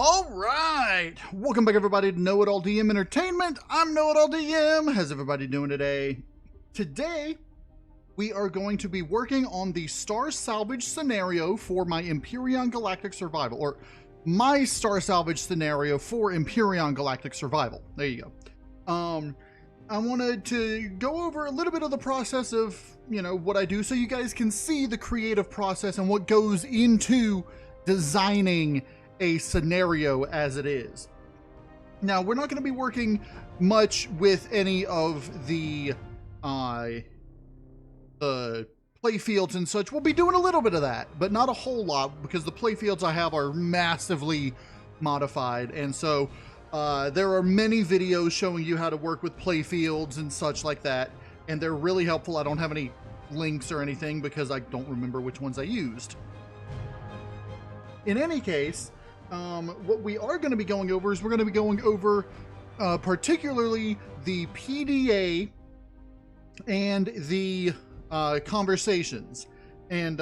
All right, welcome back everybody to KnowItAllDM Entertainment. I'm KnowItAllDM. How's everybody doing today? Today, we are going to be working on the Star Salvage scenario for my Empyrion Galactic Survival, or my Star Salvage scenario for Empyrion Galactic Survival. There you go. I wanted to go over a little bit of the process of, what I do so you guys can see the creative process and what goes into designing a scenario as it is. Now, we're not going to be working much with any of the playfields and such. We'll be doing a little bit of that, but not a whole lot, because the playfields I have are massively modified, and so there are many videos showing you how to work with playfields and such like that, and they're really helpful. I don't have any links or anything because I don't remember which ones I used. In any case, what we are going to be going over is we're going to be going over particularly the PDA and the conversations. And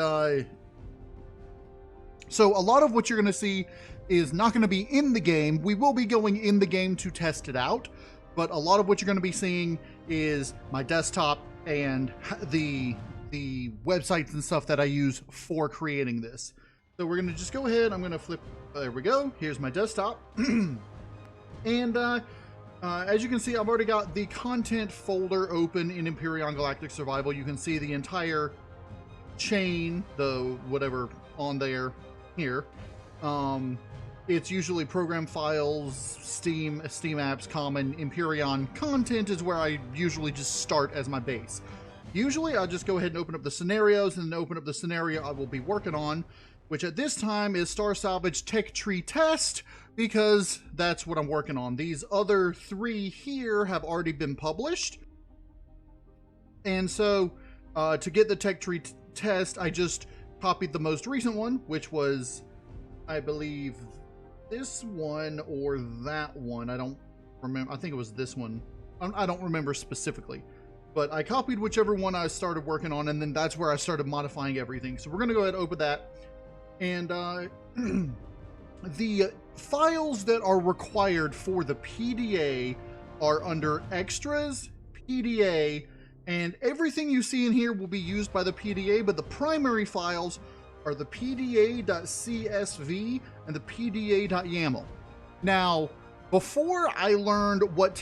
so a lot of what you're going to see is not going to be in the game. We will be going in the game to test it out, but a lot of what you're going to be seeing is my desktop and the websites and stuff that I use for creating this. So we're going to just go ahead. I'm going to flip. There we go. Here's my desktop. And as you can see, I've already got the content folder open in Empyrion Galactic Survival. You can see the entire chain, the whatever on there here. It's usually program files, Steam apps, common. Empyrion content is where I usually just start as my base. Usually I'll just go ahead and open up the scenarios and then open up the scenario I will be working on, which at this time is Star Salvage Tech Tree Test, because that's what I'm working on. These other three here have already been published. And so to get the Tech Tree Test, I just copied the most recent one, which was, I believe, this one or that one. I don't remember. I think it was this one. I don't remember specifically. But I copied whichever one I started working on, and then that's where I started modifying everything. So we're going to go ahead and open that. And the files that are required for the PDA are under Extras, PDA, and everything you see in here will be used by the PDA, but the primary files are the pda.csv and the pda.yaml. Now, before I learned what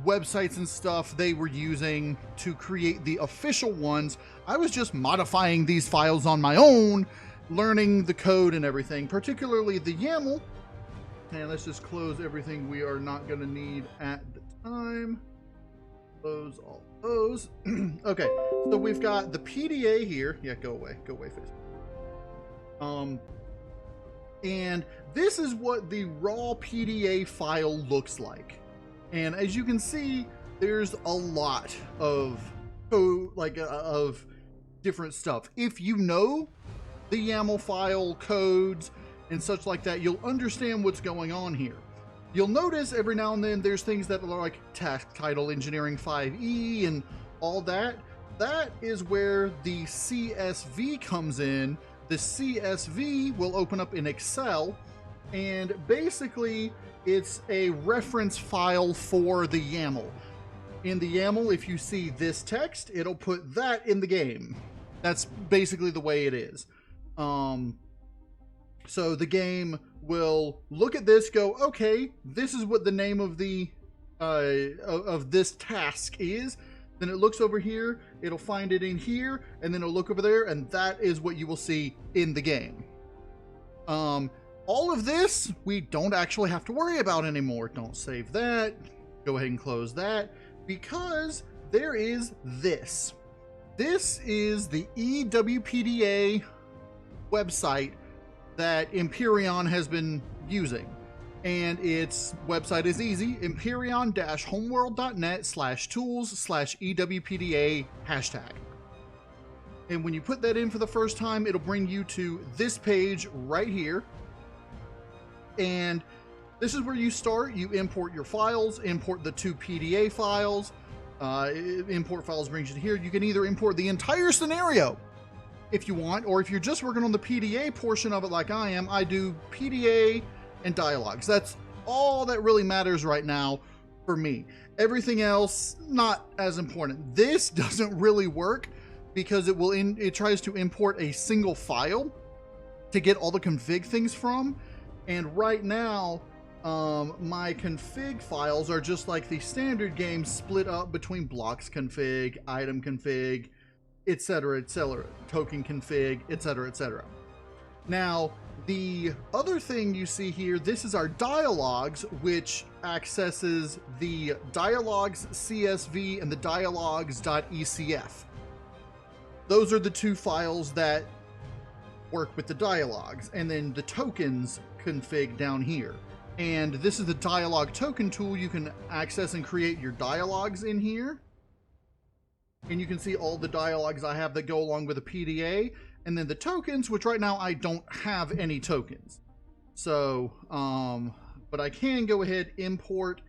websites and stuff they were using to create the official ones, I was just modifying these files on my own, learning the code and everything, particularly the YAML. And let's just close everything we are not going to need at the time. Close all those. Okay, so we've got the PDA here. Yeah, go away, Facebook. And this is what the raw PDA file looks like. And as you can see, there's a lot of code, of different stuff. If you know the YAML file codes and such like that, you'll understand what's going on here. You'll notice every now and then there's things that are like task title engineering 5e and all that. That is where the CSV comes in. The CSV will open up in Excel, and basically it's a reference file for the YAML. In the YAML, if you see this text, it'll put that in the game. That's basically the way it is. So the game will look at this, go, okay, this is what the name of the of this task is. Then it looks over here, it'll find it in here, and then it'll look over there, and that is what you will see in the game. All of this we don't actually have to worry about anymore. Don't save that. Go ahead and close that, because there is this. This is the EWPDA website that Empyrion has been using, and its website is easy: empyrion-homeworld.net/tools/EWPDA #. And when you put that in for the first time, it'll bring you to this page right here, and this is where you start. You import your files, import the 2 PDA files. Import files brings you to here. You can either import the entire scenario if you want, or if you're just working on the PDA portion of it like I am, I do PDA and dialogues. That's all that really matters right now for me. Everything else, not as important. This doesn't really work because it tries to import a single file to get all the config things from. And right now, my config files are just like the standard game, split up between blocks config, item config, etc., token config, etc. Now, the other thing you see here, this is our dialogues, which accesses the dialogues CSV and the dialogues.ecf. Those are the two files that work with the dialogues, and then the tokens config down here. And this is the dialogue token tool. You can access and create your dialogues in here. And you can see all the dialogues I have that go along with a PDA. And then the tokens, which right now I don't have any tokens. So, but I can go ahead, import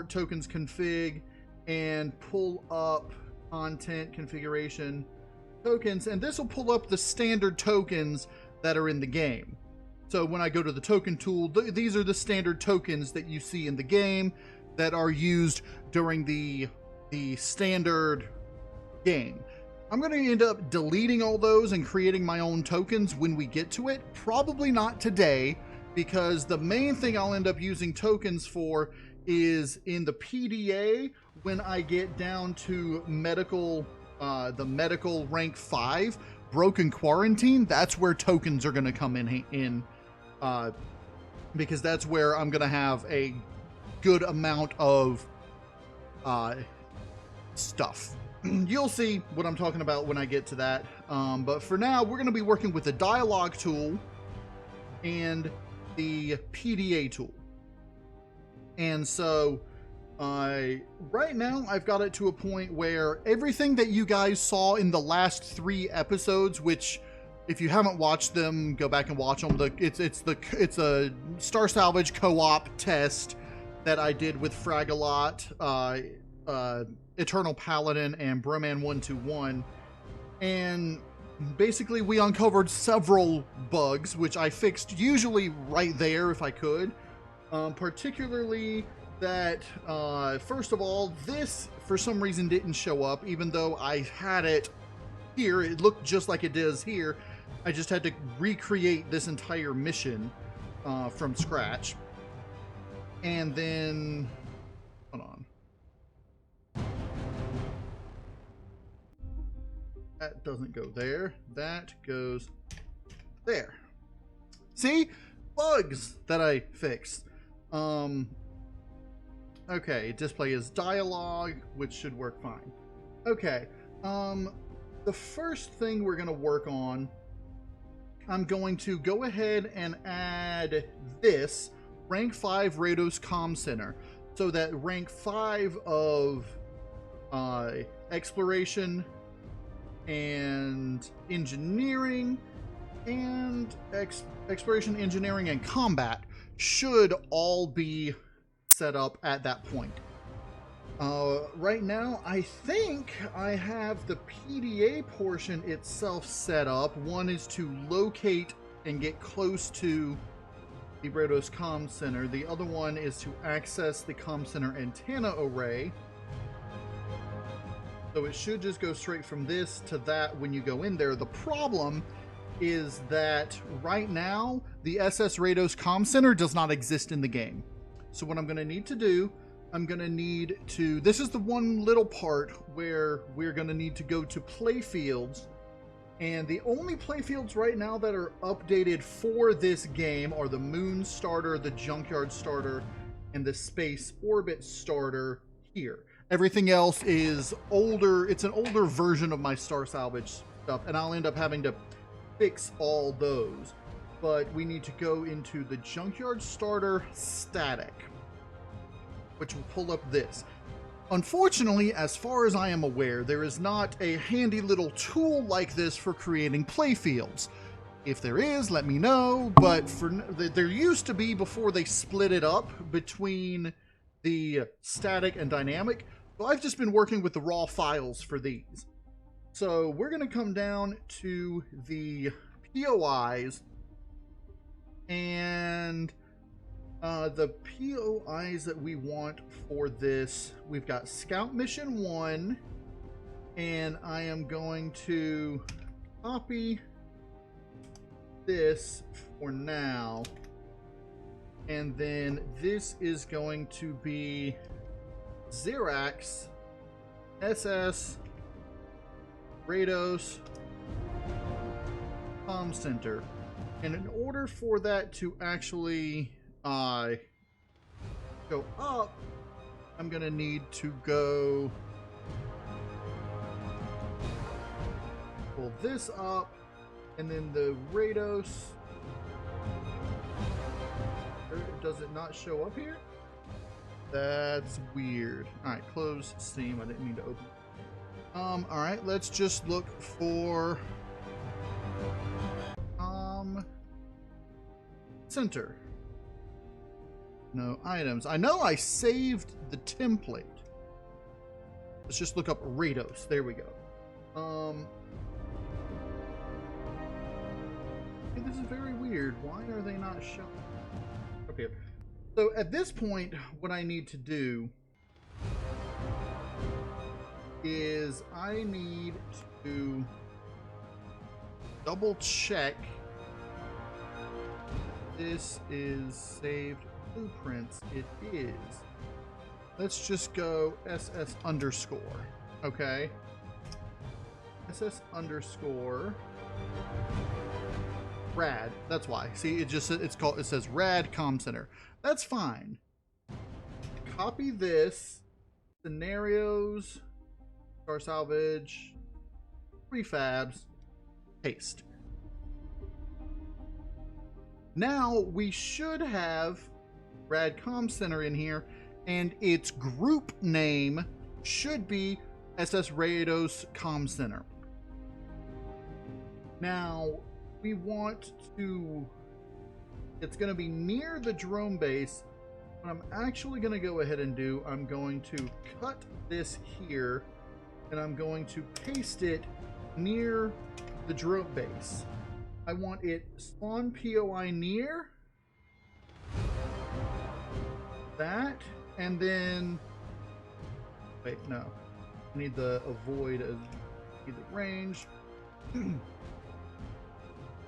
tokens config, and pull up content configuration tokens. And this will pull up the standard tokens that are in the game. So when I go to the token tool, these are the standard tokens that you see in the game that are used during the standard game. I'm going to end up deleting all those and creating my own tokens when we get to it. Probably not today, because the main thing I'll end up using tokens for is in the PDA when I get down to medical, the medical rank 5, broken quarantine. That's where tokens are going to come in because that's where I'm going to have a good amount of stuff. You'll see what I'm talking about when I get to that. But for now, we're going to be working with the dialogue tool and the PDA tool. And so right now, I've got it to a point where everything that you guys saw in the last 3 episodes, which if you haven't watched them, go back and watch them. It's a Star Salvage co-op test that I did with Fragalot, Eternal Paladin, and Broman121, and basically we uncovered several bugs, which I fixed usually right there if I could. Particularly that, first of all, this for some reason didn't show up, even though I had it here. It looked just like it does here. I just had to recreate this entire mission from scratch. And then, hold on. That doesn't go there. That goes there. See? Bugs that I fixed. Okay, display is dialogue, which should work fine. Okay, the first thing we're going to work on, I'm going to go ahead and add this rank 5 Rados Comm Center, so that rank 5 of exploration and engineering and exploration, engineering, and combat should all be set up at that point. Right now, I think I have the PDA portion itself set up. One is to locate and get close to the Rados Comm Center. The other one is to access the Comm Center antenna array. So it should just go straight from this to that when you go in there. The problem is that right now, the SS Rados Comm Center does not exist in the game. So what I'm going to need to do, I'm going to need to, this is the one little part where we're going to need to go to playfields. And the only playfields right now that are updated for this game are the Moon Starter, the Junkyard Starter, and the Space Orbit Starter here. Everything else is older. It's an older version of my Star Salvage stuff, and I'll end up having to fix all those. But we need to go into the Junkyard Starter static, which will pull up this. Unfortunately, as far as I am aware, there is not a handy little tool like this for creating playfields. If there is, let me know, but there used to be before they split it up between the static and dynamic. So I've just been working with the raw files for these. So we're going to come down to the POIs, and The POIs that we want for this, we've got Scout Mission 1, and I am going to copy this for now, and then this is going to be Xerax SS Rados Comm Center. And in order for that to actually go up, I'm gonna need to go pull this up, and then the Rados. Does it not show up here? That's weird. All right, close Steam. I didn't mean to open. All right, let's just look for center. No items. I know I saved the template. Let's just look up Rados. There we go. Hey, this is very weird. Why are they not showing? Okay. So at this point, what I need to do is I need to double check this is saved blueprints. It is. Let's just go SS underscore. Okay. SS underscore rad. That's why. See, it says rad comm center. That's fine. Copy this. Scenarios. Star Salvage. Prefabs. Paste. Now we should have Rad Comm Center in here, and its group name should be SS Rados Comm Center. Now we want to, it's going to be near the drone base. What I'm actually going to go ahead and do, I'm going to cut this here, and I'm going to paste it near the drone base. I want it spawn POI near that, and then wait, no, I need the avoid as the range.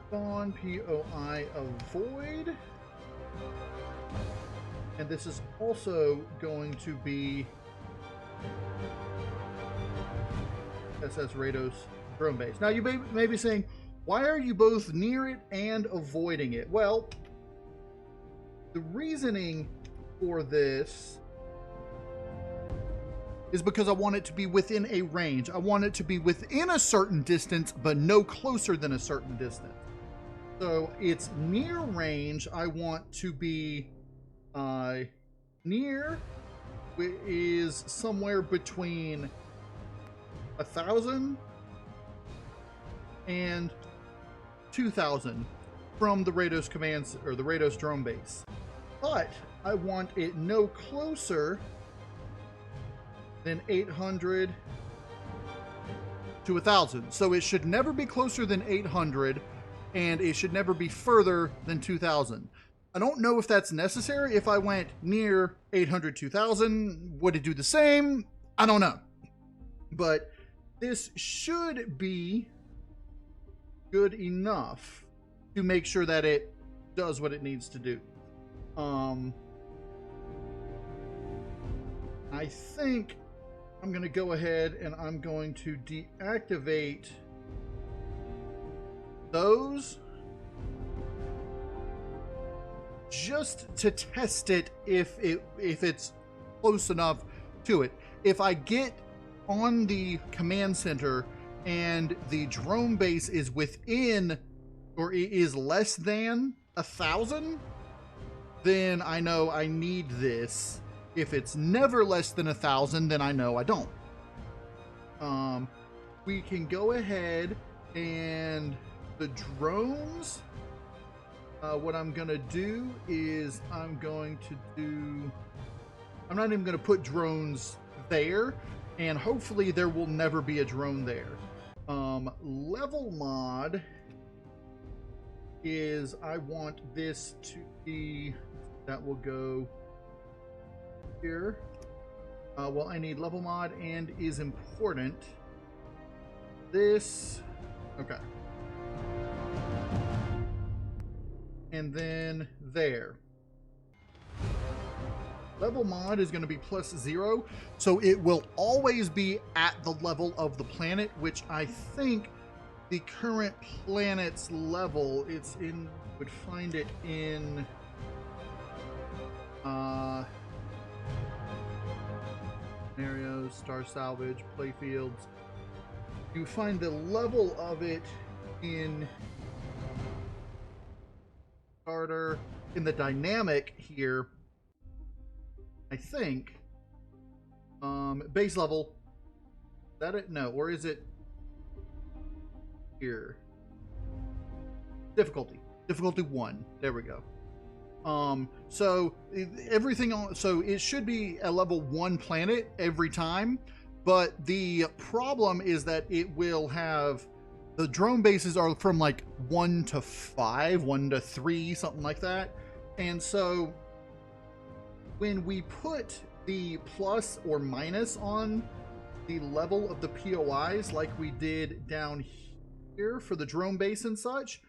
Spawn POI avoid, and this is also going to be SS Rados drone base. Now you may be saying, why are you both near it and avoiding it? Well, the reasoning for this is because I want it to be within a range. I want it to be within a certain distance, but no closer than a certain distance. So it's near range. I want to be near is somewhere between 1,000 and 2,000 from the Rados commands or the Rados drone base, but I want it no closer than 800 to 1,000. So it should never be closer than 800, and it should never be further than 2,000. I don't know if that's necessary. If I went near 800, 2,000, would it do the same? I don't know, but this should be good enough to make sure that it does what it needs to do. I think I'm going to go ahead and I'm going to deactivate those just to test it if it's close enough to it. If I get on the command center and the drone base is within or is less than 1,000, then I know I need this. If it's never less than 1,000, then I know I don't. We can go ahead and the drones, what I'm gonna do is I'm not even gonna put drones there, and hopefully there will never be a drone there. Level mod is I want this to be That will go here. Well, I need level mod and is important. This, okay. And then there. Level mod is going to be +0, so it will always be at the level of the planet, which I think the current planet's level, it's in, would find it in, scenarios, Star Salvage, playfields. You find the level of it in starter, in the dynamic here, I think. Base level. Is that it? No, or is it here? Difficulty. Difficulty 1. There we go. So everything on, so it should be a level 1 planet every time, but the problem is that it will have, the drone bases are from like 1 to 5, 1 to 3, something like that. And so when we put the plus or minus on the level of the POIs like we did down here for the drone base and such,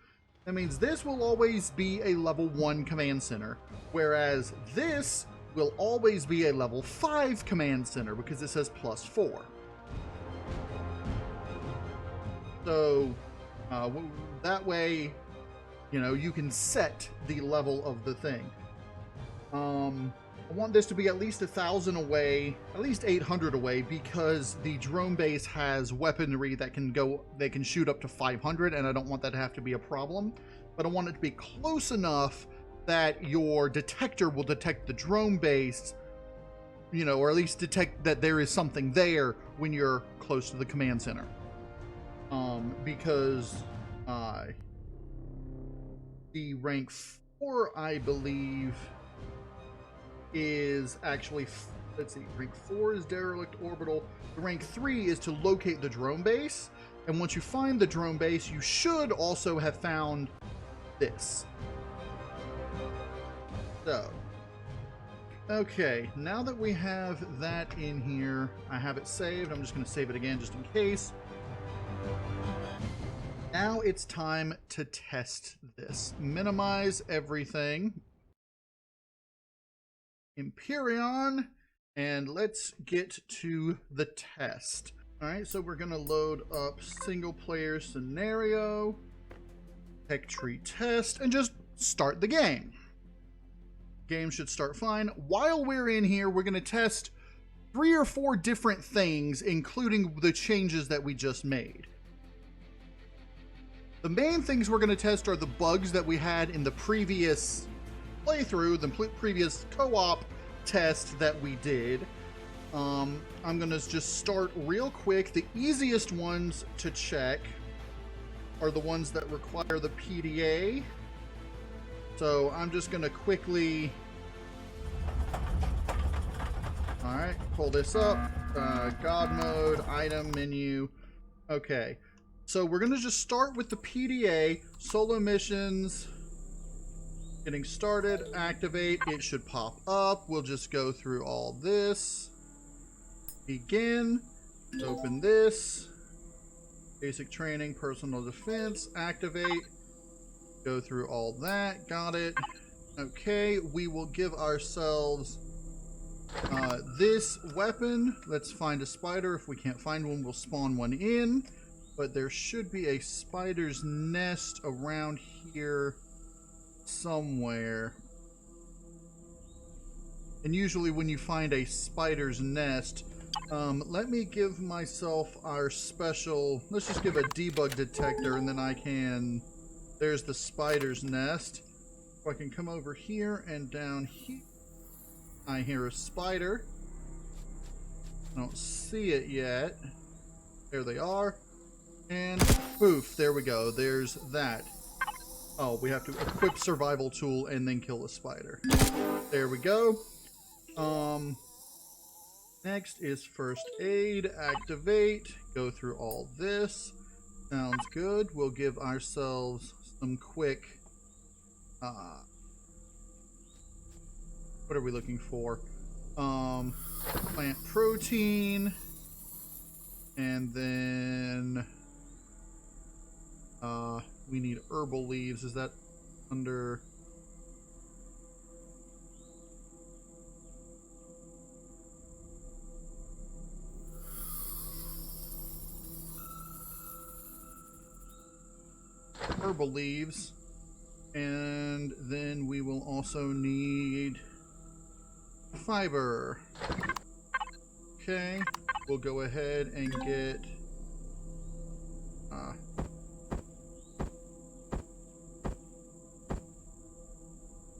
that means this will always be a level 1 command center, whereas this will always be a level 5 command center because it says +4. So that way, you know, you can set the level of the thing. I want this to be at least 1,000 away, at least 800 away, because the drone base has weaponry that can go, they can shoot up to 500, and I don't want that to have to be a problem. But I want it to be close enough that your detector will detect the drone base, you know, or at least detect that there is something there when you're close to the command center. Because the rank 4, I believe, is actually, let's see, rank 4 is derelict orbital. The rank 3 is to locate the drone base, and once you find the drone base, you should also have found this. So, okay, now that we have that in here, I have it saved. I'm just going to save it again just in case. Now it's time to test this. Minimize everything. Empyrion, and let's get to the test. All right, so we're gonna load up single player scenario, tech tree test, and just start the game. Game should start fine. While we're in here, we're gonna test 3 or 4 different things, including the changes that we just made. The main things we're gonna test are the bugs that we had in the previous playthrough, the previous co-op test that we did. I'm gonna just start real quick. The easiest ones to check are the ones that require the PDA. So I'm just gonna quickly, all right, pull this up, God mode, item menu. Okay, so we're gonna just start with the PDA, solo missions. Getting started, activate, it should pop up. We'll just go through all this. Begin, open this. Basic training, personal defense, activate. Go through all that, got it. Okay, we will give ourselves this weapon. Let's find a spider. If we can't find one, we'll spawn one in. But there should be a spider's nest around here somewhere. And usually when you find a spider's nest, let me give myself our special, let's just give a debug detector, and then I can, there's the spider's nest. If I can come over here and down here, I hear a spider. I don't see it yet. There they are. And poof, there we go. There's that. Oh, we have to equip survival tool and then kill the spider. There we go. Next is first aid, activate, go through all this. Sounds good. We'll give ourselves some quick what are we looking for? Plant protein, and then we need herbal leaves. Is that under? Herbal leaves, and then we will also need fiber. Okay, we'll go ahead and get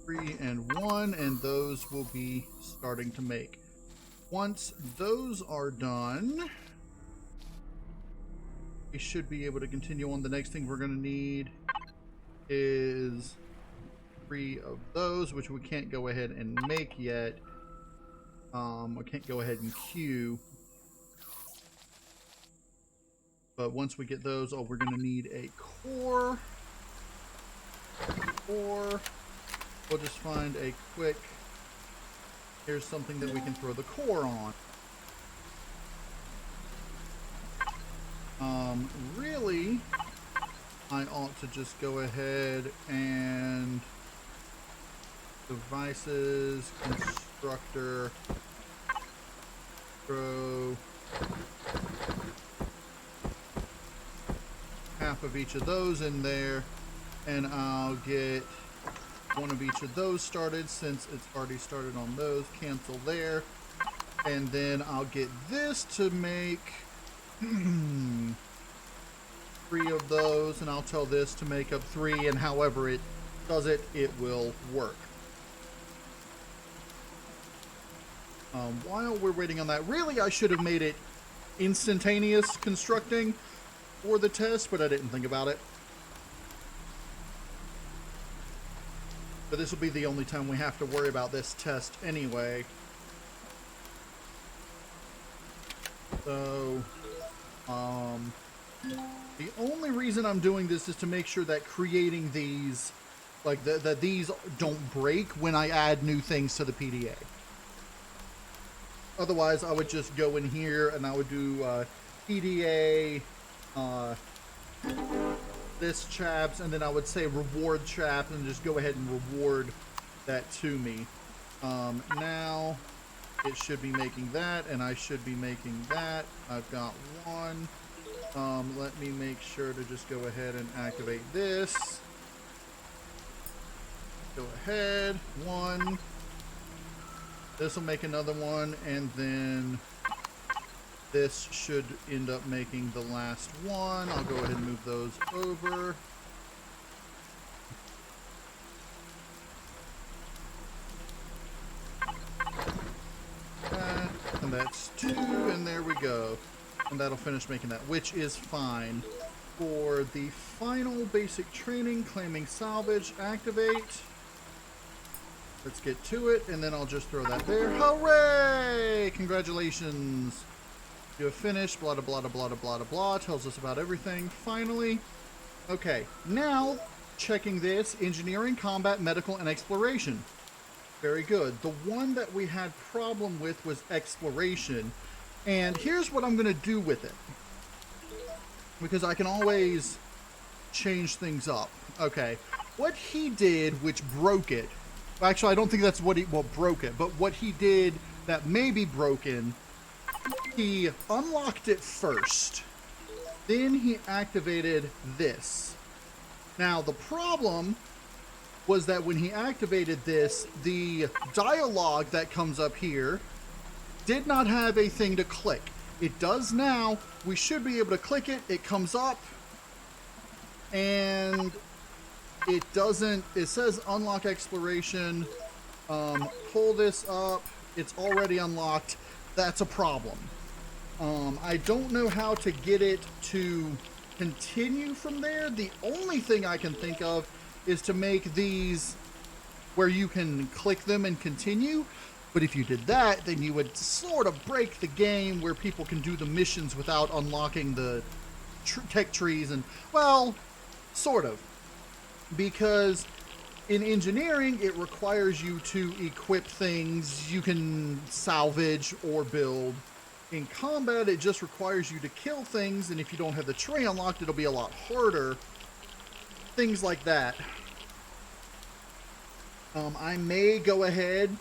3 and 1, and those will be starting to make. Once those are done, we should be able to continue on. The next thing we're going to need is 3 of those, which we can't go ahead and make yet. I can't go ahead and queue. But once we get those, we're going to need a core. Or we'll just find a quick, here's something that we can throw the core on. Really, I ought to just go ahead and devices, constructor, throw half of each of those in there, and I'll get one of each of those started since it's already started on those. Cancel there, and then I'll get this to make 3 of those, and I'll tell this to make up 3, and however it does it, it will work. While we're waiting on that, really I should have made it instantaneous constructing for the test, but I didn't think about it. But this will be the only time we have to worry about this test anyway. So, the only reason I'm doing this is to make sure that creating these, like that these don't break when I add new things to the PDA. Otherwise, I would just go in here and I would do PDA, this chaps, and then I would say reward chap and just go ahead and reward that to me. Now it should be making that, and I should be making that. I've got 1. Let me make sure to just go ahead and activate this. Go ahead, 1. This will make another one, and then this should end up making the last one. I'll go ahead and move those over. And that's 2, and there we go. And that'll finish making that, which is fine. For the final basic training, claiming salvage, activate. Let's get to it, and then I'll just throw that there. Hooray! Congratulations. You have finished, blah, blah, blah, blah, blah, blah, blah. Tells us about everything, finally. Okay, now, checking this, engineering, combat, medical, and exploration. Very good. The one that we had problem with was exploration. And here's what I'm going to do with it. Because I can always change things up. Okay, what he did, which broke it, actually, I don't think that's what broke it, but what he did that may be broken, he unlocked it first. Then he activated this. Now, the problem was that when he activated this, the dialogue that comes up here did not have a thing to click. It does now. We should be able to click it. It comes up, and it doesn't. It says unlock exploration. Pull this up. It's already unlocked. That's a problem. I don't know how to get it to continue from there. The only thing I can think of is to make these where you can click them and continue. But if you did that, then you would sort of break the game where people can do the missions without unlocking the tech trees, and, well, sort of. Because In engineering, it requires you to equip things you can salvage or build. In combat, it just requires you to kill things, and if you don't have the tray unlocked, it'll be a lot harder. Things like that. I may go ahead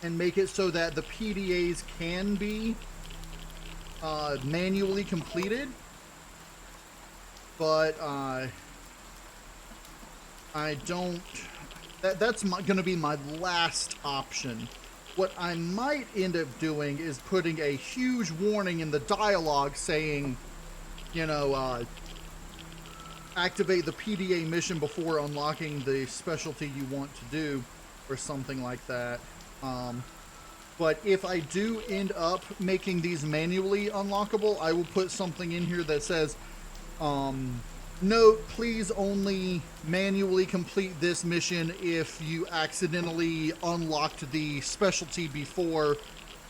and make it so that the PDAs can be manually completed, but I don't. That's going to be my last option. What I might end up doing is putting a huge warning in the dialogue saying, you know, activate the PDA mission before unlocking the specialty you want to do, or something like that. But if I do end up making these manually unlockable, I will put something in here that says, note, please only manually complete this mission if you accidentally unlocked the specialty before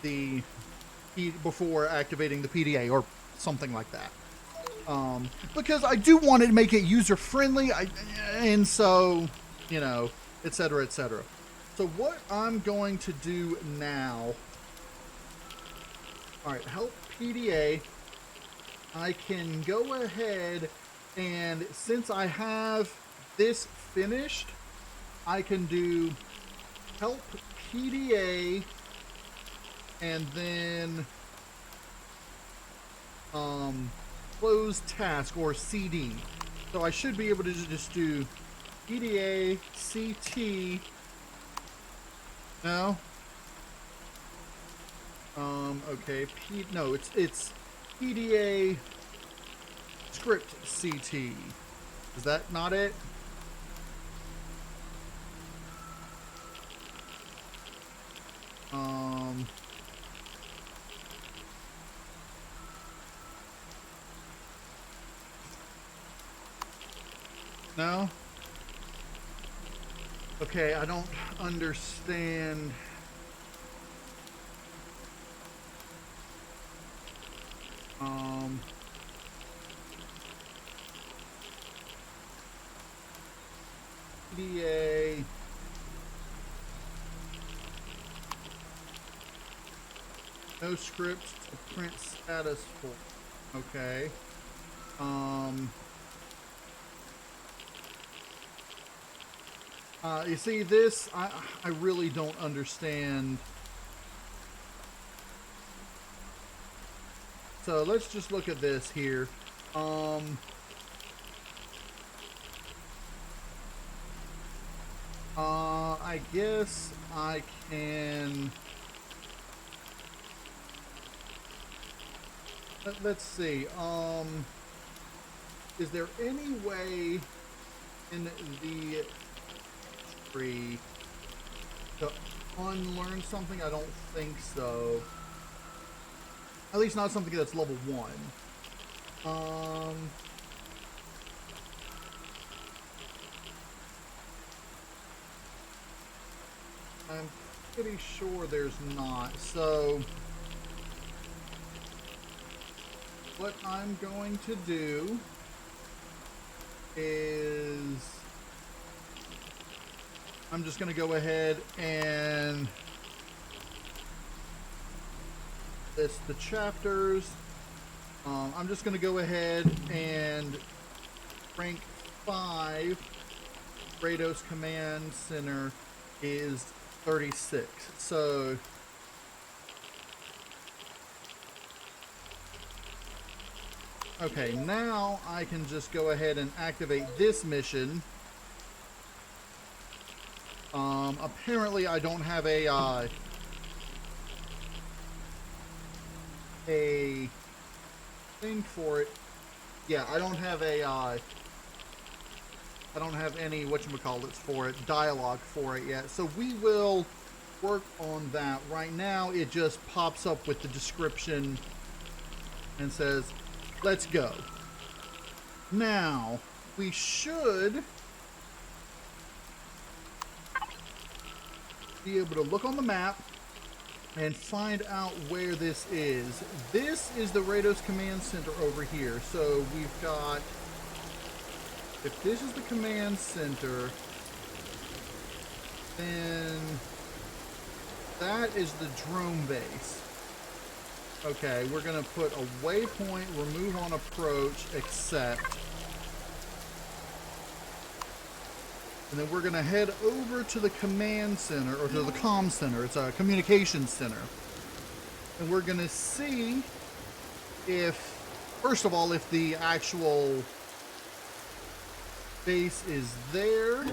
activating the PDA, or something like that. Because I do want to make it user-friendly, and so, you know, etc., etc. So what I'm going to do now... Alright, help PDA. I can go ahead, and since I have this finished, I can do help PDA, and then close task, or CD. So I should be able to just do PDA CT. No. Okay. No, it's PDA script CT. Is that not it? No? Okay, I don't understand. PDA. No scripts to print status for. Okay. You see, this, I really don't understand. So let's just look at this here. I guess I can... Let's see. Is there any way in the tree to unlearn something? I don't think so. At least not something that's level 1. I'm pretty sure there's not. So what I'm going to do is I'm just going to go ahead and list the chapters. I'm just going to go ahead and rank 5. Kratos Command Center is 36. So okay, now I can just go ahead and activate this mission. Apparently I don't have a thing for it. Yeah, I don't have any whatchamacallits for it, dialogue for it yet. So we will work on that. Right now it just pops up with the description and says, let's go. Now, we should be able to look on the map and find out where this is. This is the Kratos Command Center over here. So we've got, if this is the command center, Then that is the drone base. Okay, we're gonna put a waypoint, remove on approach, accept. And then we're gonna head over to the command center, or to the comm center. It's a communications center. And we're gonna see if, first of all, if the actual base is there.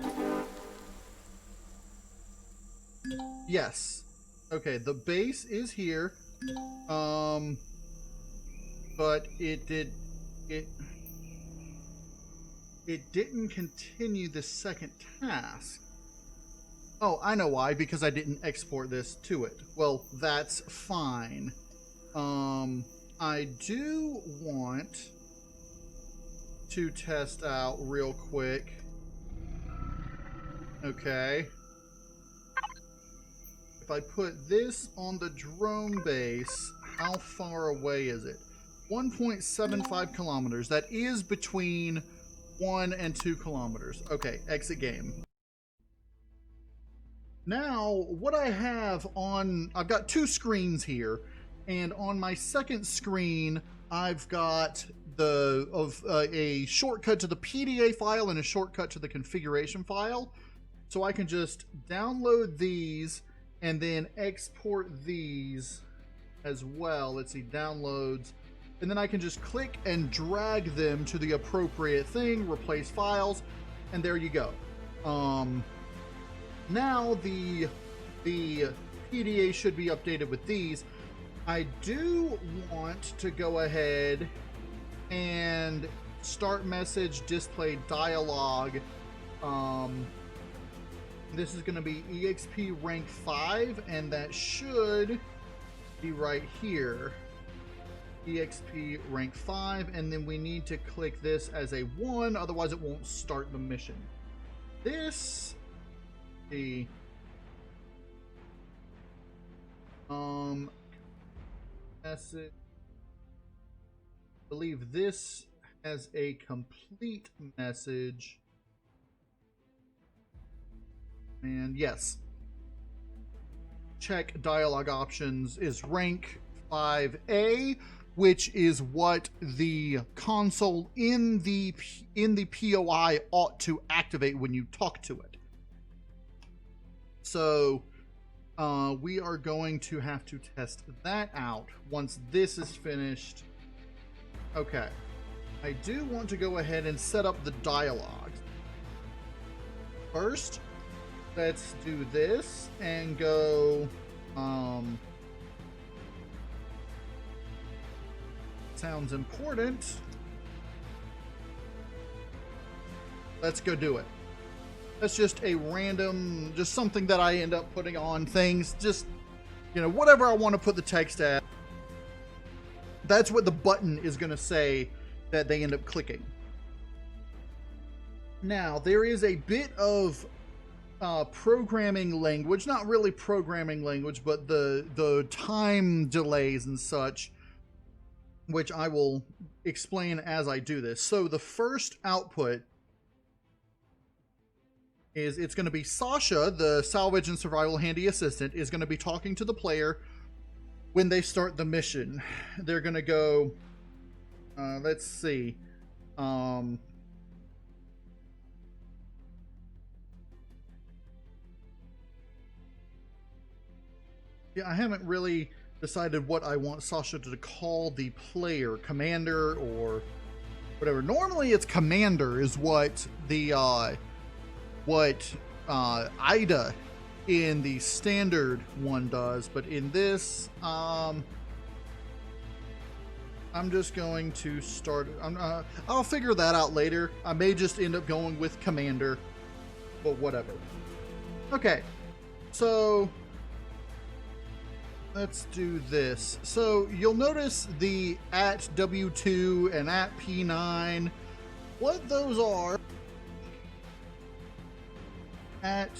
Yes. Okay, the base is here. But it didn't continue the second task. Oh, I know why, because I didn't export this to it. Well, that's fine. I do want to test out real quick. Okay. If I put this on the drone base, how far away is it? 1.75 kilometers. That is between 1 and 2 kilometers. Okay, exit game. Now, what I have on, I've got 2 screens here, and on my second screen, I've got a shortcut to the PDA file and a shortcut to the configuration file. So I can just download these and then export these as well. Let's see, downloads. And then I can just click and drag them to the appropriate thing, replace files, and there you go. Now the PDA should be updated with these. I do want to go ahead and start message, display dialogue. This is going to be EXP rank 5, and that should be right here. EXP rank 5, and then we need to click this as a 1, otherwise it won't start the mission. This, the message, I believe this has a complete message, and yes, check dialogue options is rank 5A, which is what the console in the POI ought to activate when you talk to it. So we are going to have to test that out once this is finished. Okay, I do want to go ahead and set up the dialogue. First, let's do this and go sounds important. Let's go do it. That's just a random, just something that I end up putting on things, just, you know, whatever I want to put the text at. That's what the button is going to say that they end up clicking. Now, there is a bit of programming language, not really programming language, but the time delays and such, which I will explain as I do this. So the first output is, it's going to be Sasha, the salvage and survival handy assistant, is going to be talking to the player when they start the mission. They're going to go, let's see, yeah, I haven't really decided what I want Sasha to call the player, commander or whatever. Normally it's commander is what the Ida in the standard one does, but in this I'm just going to start, I'll figure that out later. I may just end up going with commander, but whatever. Okay, so let's do this. So you'll notice the at W2 and at P9. What those are, at,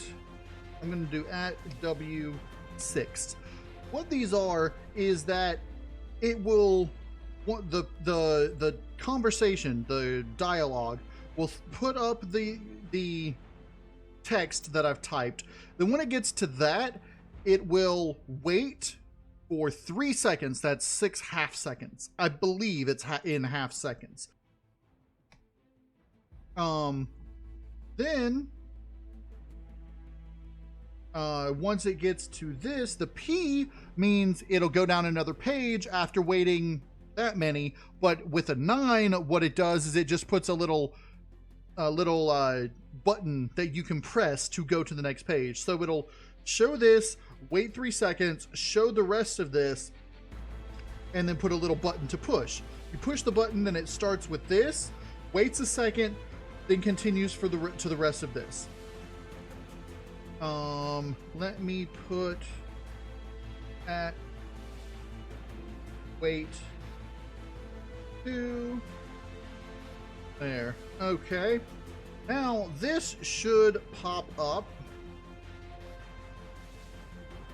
I'm going to do at W6. What these are is that it will, the conversation, the dialogue will put up the text that I've typed. Then when it gets to that, it will wait for 3 seconds. That's 6 half seconds. I believe it's in half seconds. Then once it gets to this, the P means it'll go down another page after waiting that many. But with a 9, what it does is it just puts a little button that you can press to go to the next page. So it'll show this, wait 3 seconds, show the rest of this, and then put a little button to push. You push the button, then it starts with this, waits a second, then continues to the rest of this. Let me put at wait 2 there. Okay. Now this should pop up,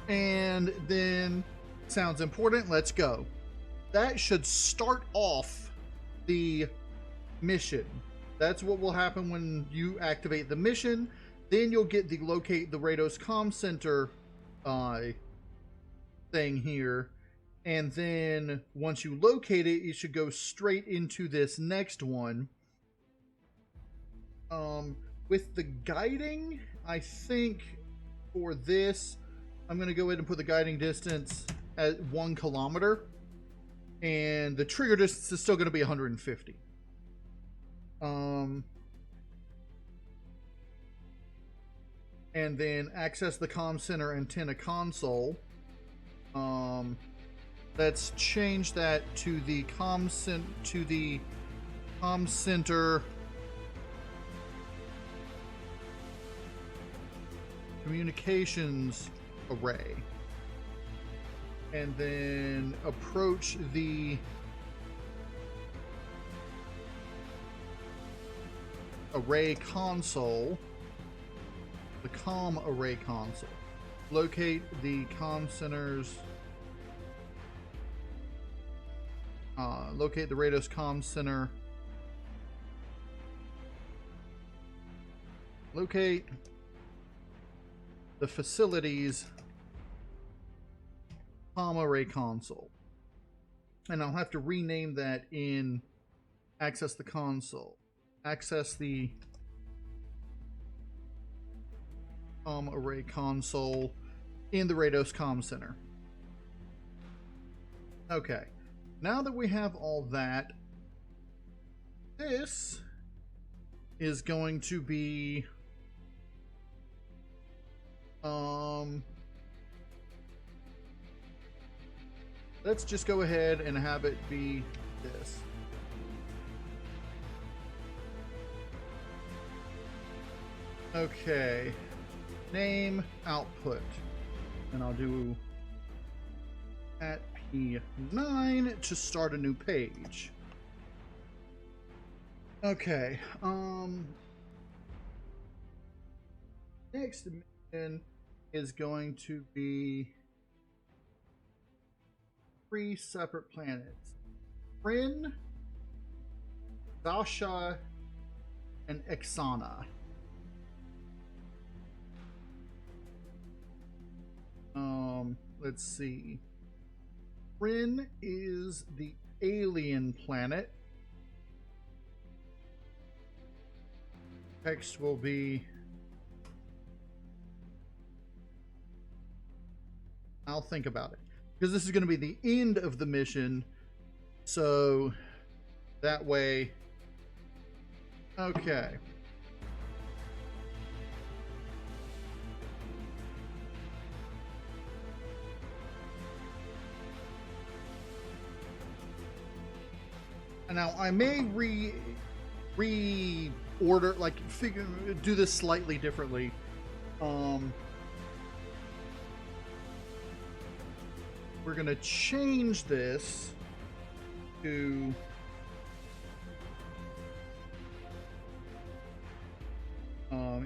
and then sounds important. Let's go. That should start off the mission. That's what will happen when you activate the mission. Then you'll get the locate the Rados Comm Center thing here. And then once you locate it, you should go straight into this next one. With the guiding, I think for this, I'm going to go ahead and put the guiding distance at 1 kilometer. And the trigger distance is still going to be 150. And then access the comm center antenna console. Let's change that to the comm center communications array. And then approach the array console, the comm array console. Locate the comm centers. Locate the Rados Comm Center. Locate the facilities comm array console. And I'll have to rename that in access the console. Access the comm array console in the Rados Comm Center. Okay. Now that we have all that, this is going to be let's just go ahead and have it be this. Okay. Name output. And I'll do at P9 to start a new page. Okay. Next mission is going to be 3 separate planets. Rin, Dasha, and Exana. Let's see. Rin is the alien planet. Text will be, I'll think about it, because this is going to be the end of the mission, so that way. Okay. Now I may reorder, like do this slightly differently. We're gonna change this to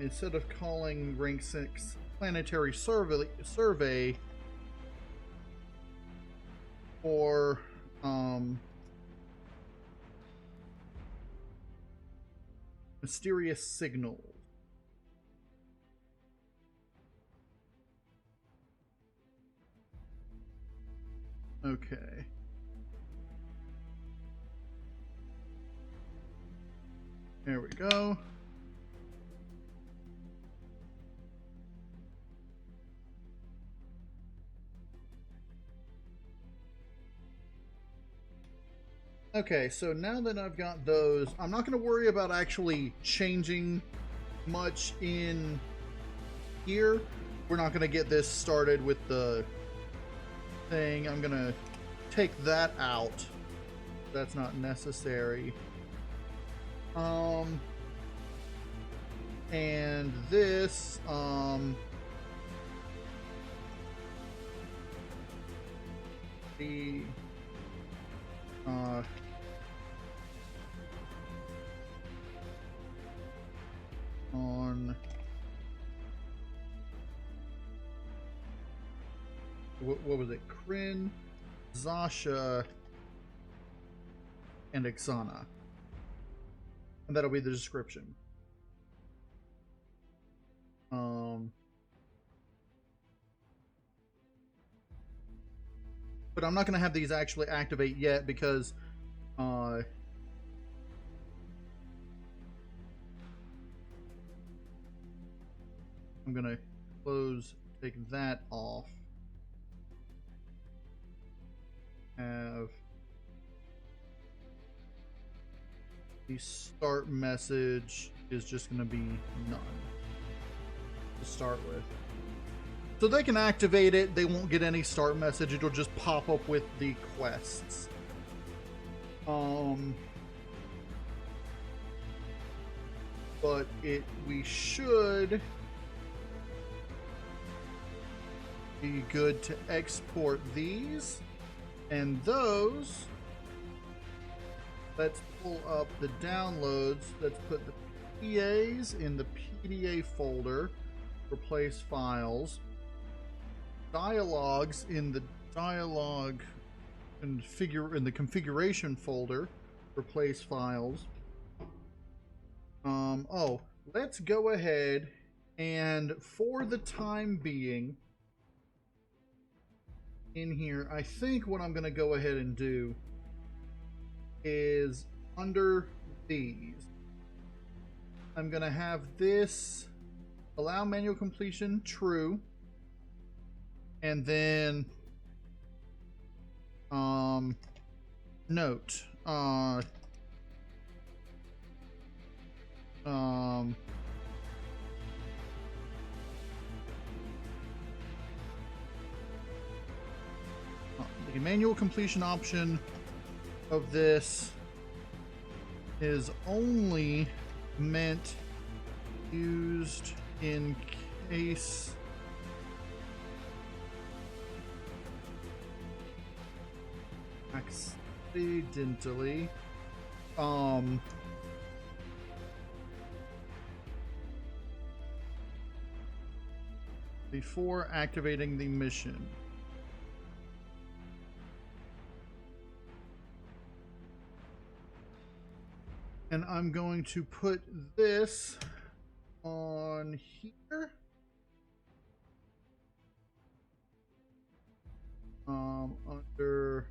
instead of calling rank 6 planetary survey or mysterious signals. Okay. There we go. Okay, so now that I've got those, I'm not going to worry about actually changing much in here. We're not going to get this started with the thing. I'm going to take that out. That's not necessary. And this, the, on what was it? Kryn, Zasha, and Ixana. And that'll be the description. But I'm not going to have these actually activate yet because I'm going to take that off. Have the start message is just going to be none to start with. So they can activate it. They won't get any start message. It'll just pop up with the quests. But we should be good to export these and those. Let's pull up the downloads. Let's put the PDAs in the PDA folder. Replace files. Dialogues in the dialogue in the configuration folder. Replace files. Oh, let's go ahead and for the time being in here, I think what I'm going to go ahead and do is under these, I'm going to have this allow manual completion true, and then note the manual completion option of this is only used in case accidentally before activating the mission. And I'm going to put this on here. Under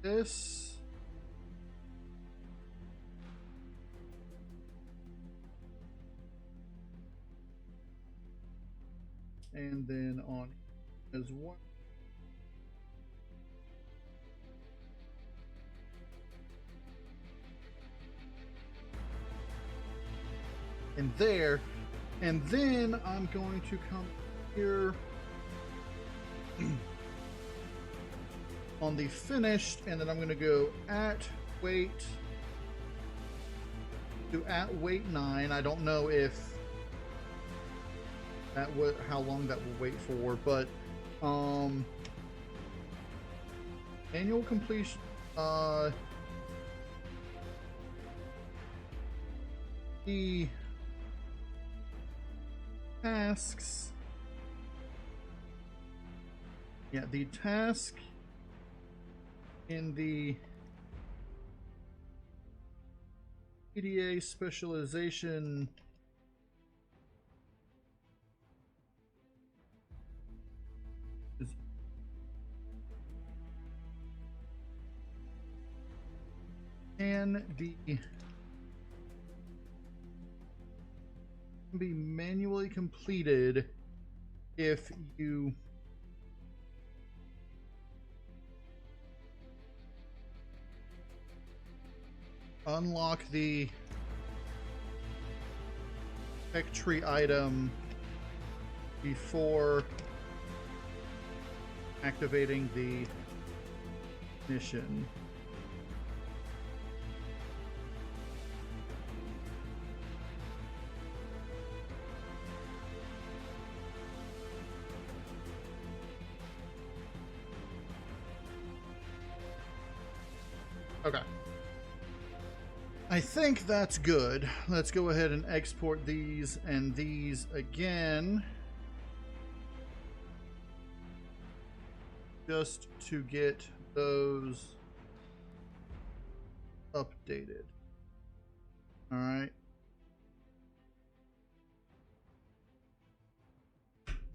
this. And then on as well. And there, and then I'm going to come here on the finished, and then I'm going to go @wait to @wait 9. I don't know if that would how long that will wait for, but annual completion the tasks. Yeah, the task in the PDA specialization is can be manually completed if you unlock the tech tree item before activating the mission. Okay. I think that's good. Let's go ahead and export these and these again. Just to get those updated. All right.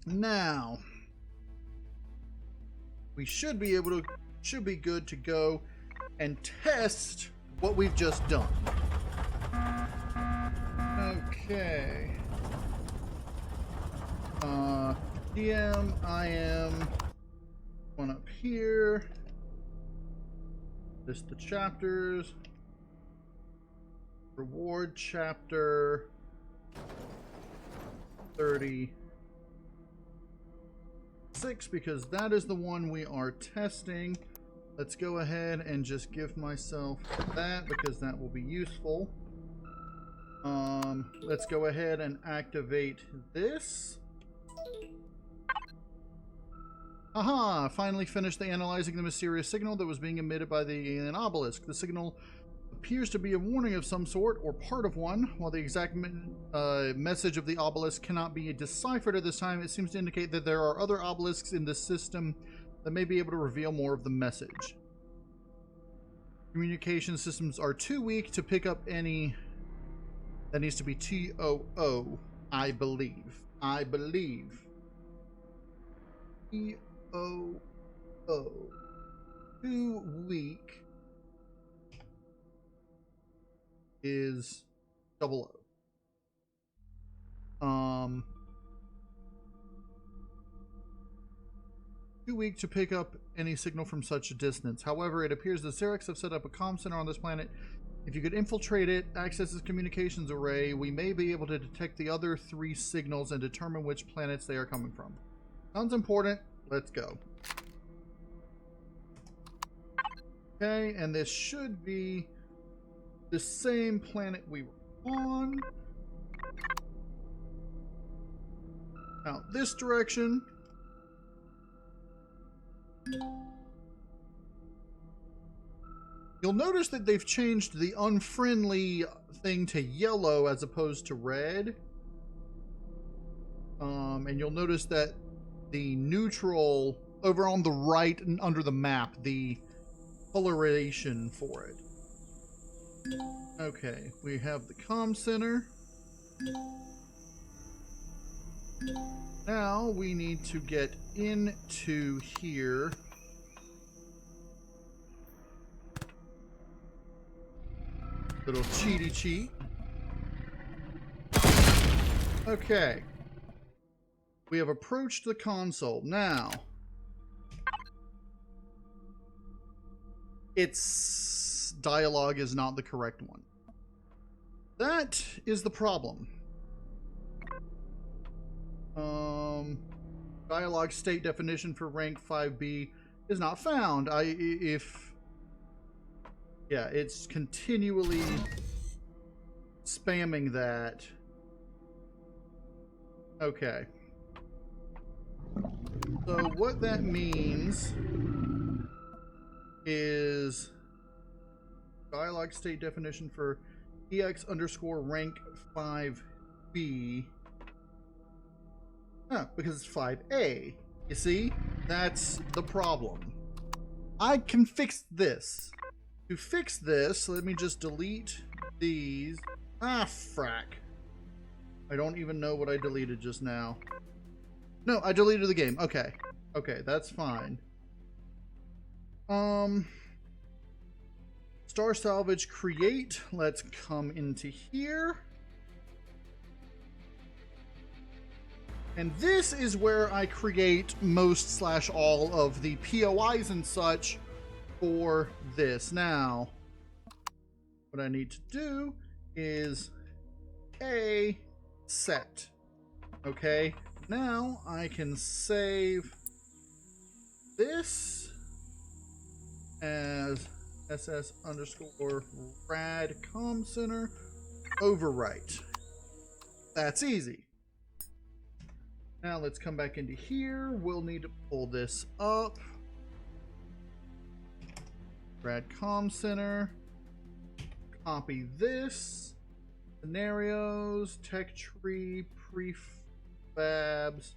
Now, we should be good to go and test what we've just done. Okay. DM, IM, one up here. List the chapters. Reward chapter 36, because that is the one we are testing. Let's go ahead and just give myself that because that will be useful. Let's go ahead and activate this. Aha! Finally finished analyzing the mysterious signal that was being emitted by the alien obelisk. The signal appears to be a warning of some sort, or part of one. While the exact message of the obelisk cannot be deciphered at this time, it seems to indicate that there are other obelisks in the system that may be able to reveal more of the message. Communication systems are too weak to pick up any. That needs to be TOO, I believe. I believe. TOO. Too weak is 00. Too weak to pick up any signal from such a distance. However, it appears the Xerics have set up a comm center on this planet. If you could infiltrate it, access its communications array, we may be able to detect the other 3 signals and determine which planets they are coming from. Sounds important. Let's go. Okay, and this should be the same planet we were on. Now, this direction. You'll notice that they've changed the unfriendly thing to yellow as opposed to red. And you'll notice that the neutral over on the right and under the map, the coloration for it. Okay, we have the comm center. Now we need to get into here. Little cheaty cheat. Okay. We have approached the console. Now, its dialogue is not the correct one. That is the problem. Dialogue state definition for rank 5B is not found. Yeah, it's continually spamming that. Okay. So what that means is dialogue state definition for EX underscore rank 5B. Because it's 5A. You see? That's the problem. I can fix this. To fix this, let me just delete these. Ah, frack. I don't even know what I deleted just now. No, I deleted the game. Okay. Okay, that's fine. Star Salvage create. Let's come into here. And this is where I create most / all of the POIs and such for this. Now, what I need to do is a set. Okay, now I can save this as SS_rad comm center overwrite. That's easy. Now let's come back into here. We'll need to pull this up. Rad comm center. Copy this. Scenarios, tech tree, prefabs,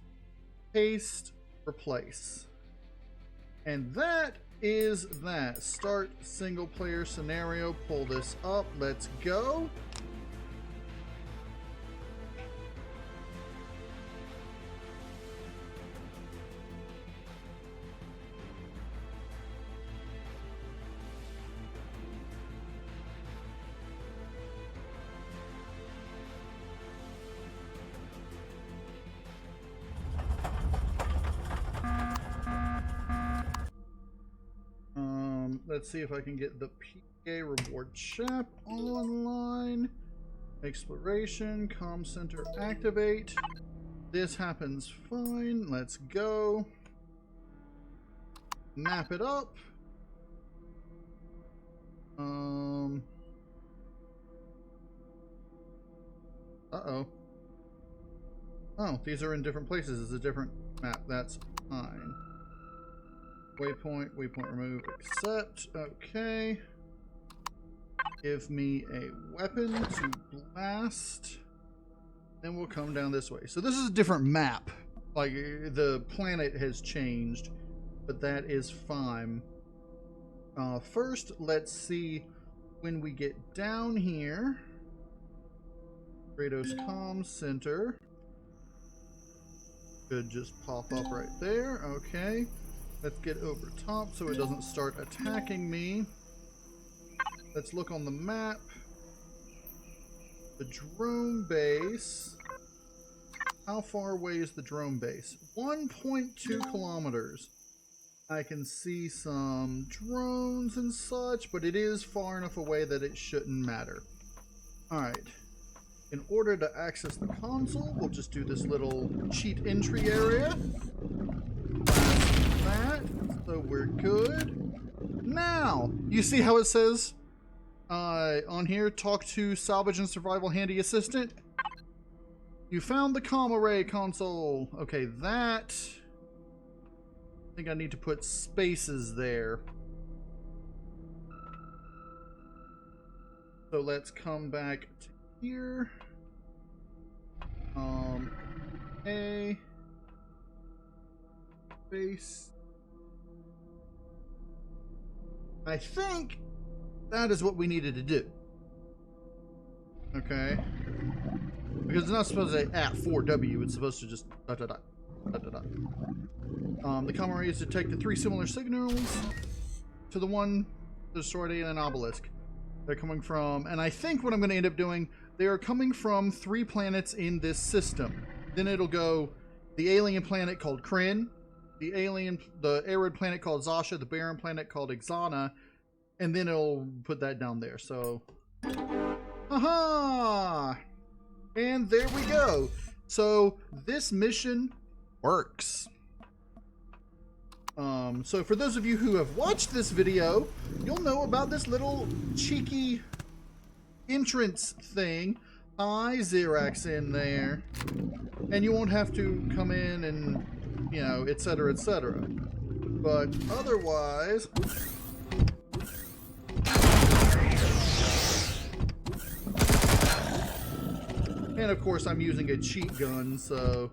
paste, replace. And that is that. Start single player scenario. Pull this up. Let's go. Let's see if I can get the PA reward chap online. Exploration, comm center activate. This happens fine. Let's go. Map it up. Uh-oh. Oh, these are in different places. It's a different map. That's fine. Waypoint, waypoint remove, accept. Okay. Give me a weapon to blast. Then we'll come down this way. So this is a different map. Like, the planet has changed, but that is fine. First, let's see when we get down here. Kratos Comm Center. Should just pop up right there. Okay. Let's get over top so it doesn't start attacking me. Let's look on the map. The drone base. How far away is the drone base? 1.2 kilometers. I can see some drones and such, but it is far enough away that it shouldn't matter. Alright. In order to access the console, we'll just do this little cheat entry area. That, so we're good. Now, you see how it says on here, talk to Salvage and Survival Handy Assistant? You found the comm array console. Okay, that, I think I need to put spaces there. So let's come back to here. A space. I think that is what we needed to do. Okay. Because it's not supposed to say at 4W, it's supposed to just dot dot dot dot dot dot. The comm array has detected 3 similar signals to the one destroyed alien obelisk. They're coming from, and I think what I'm going to end up doing, they are coming from 3 planets in this system. Then it'll go the alien planet called Kryn, the arid planet called Zasha, the barren planet called Ixana, and then it'll put that down there. So, haha! And there we go. So this mission works. So for those of you who have watched this video, you'll know about this little cheeky entrance thing. Hi, Xerax in there. And you won't have to come in and, you know, etc., etc. But otherwise... And of course I'm using a cheat gun, so...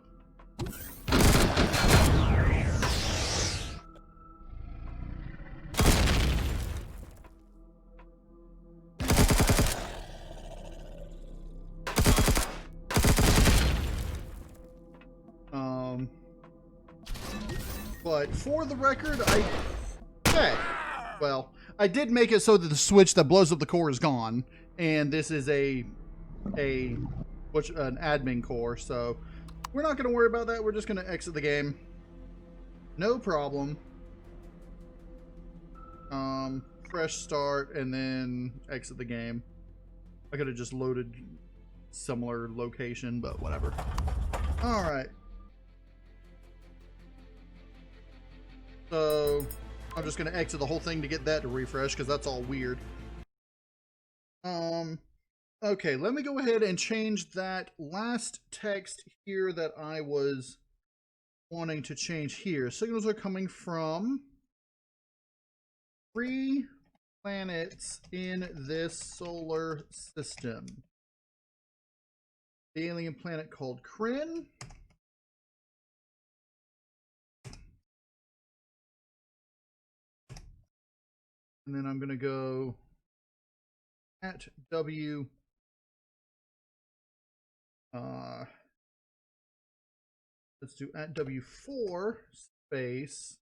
But for the record, well, I did make it so that the switch that blows up the core is gone, and this is an admin core, so we're not going to worry about that. We're just going to exit the game. No problem. Fresh start and then exit the game. I could have just loaded similar location, but whatever. All right. So I'm just going to exit the whole thing to get that to refresh because that's all weird. Okay, let me go ahead and change that last text here that I was wanting to change here. Signals are coming from 3 planets in this solar system. The alien planet called Kryn. And then I'm going to go at W. Let's do at W4 space.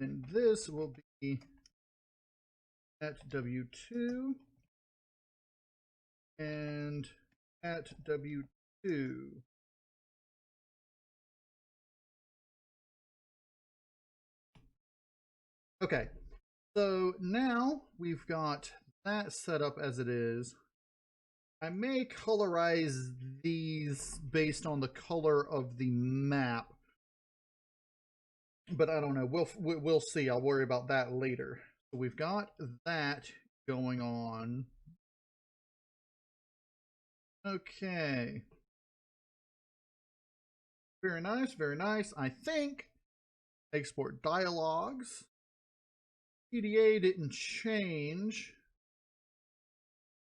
And this will be at W2 and at W2. Okay, so now we've got that set up as it is. I may colorize these based on the color of the map, but I don't know. We'll see. I'll worry about that later. So we've got that going on. Okay. Very nice, very nice. I think export dialogues. PDA didn't change.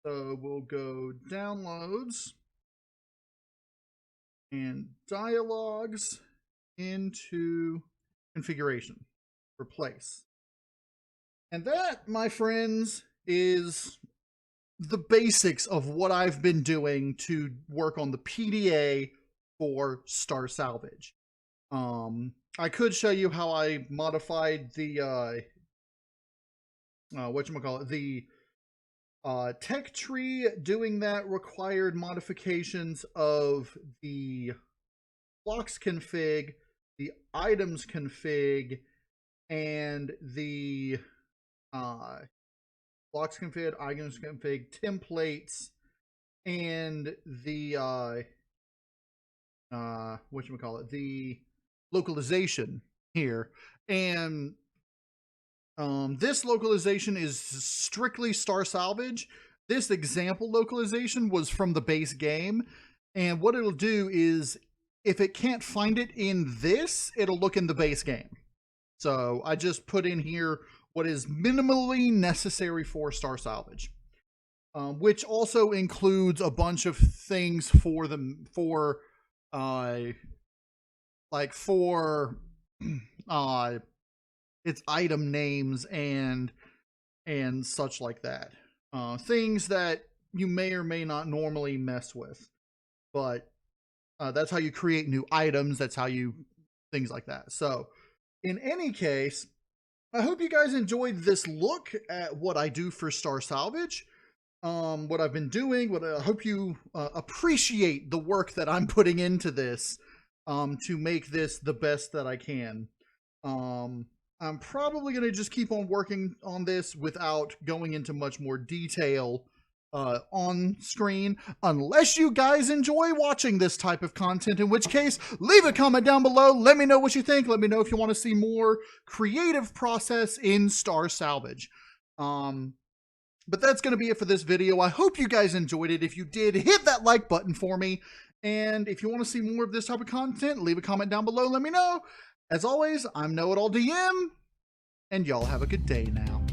So we'll go downloads and dialogues into configuration, replace. And that, my friends, is the basics of what I've been doing to work on the PDA for Star Salvage. I could show you how I modified the the tech tree. Doing that required modifications of the blocks config, the items config, and the blocks config, items config, templates, and the the localization here. And this localization is strictly Star Salvage. This example localization was from the base game, and what it'll do is if it can't find it in this, it'll look in the base game. So I just put in here what is minimally necessary for Star Salvage, which also includes a bunch of things for its item names and such like that. Things that you may or may not normally mess with, but that's how you create new items. That's how you things like that. So in any case, I hope you guys enjoyed this look at what I do for Star Salvage, what I've been doing. I hope you appreciate the work that I'm putting into this to make this the best that I can. I'm probably going to just keep on working on this without going into much more detail on screen, unless you guys enjoy watching this type of content, in which case leave a comment down below. Let me know what you think. Let me know if you want to see more creative process in Star Salvage. But that's going to be it for this video. I hope you guys enjoyed it. If you did, hit that like button for me, and if you want to see more of this type of content, leave a comment down below. Let me know. As always, I'm KnowItAllDM, and y'all have a good day now.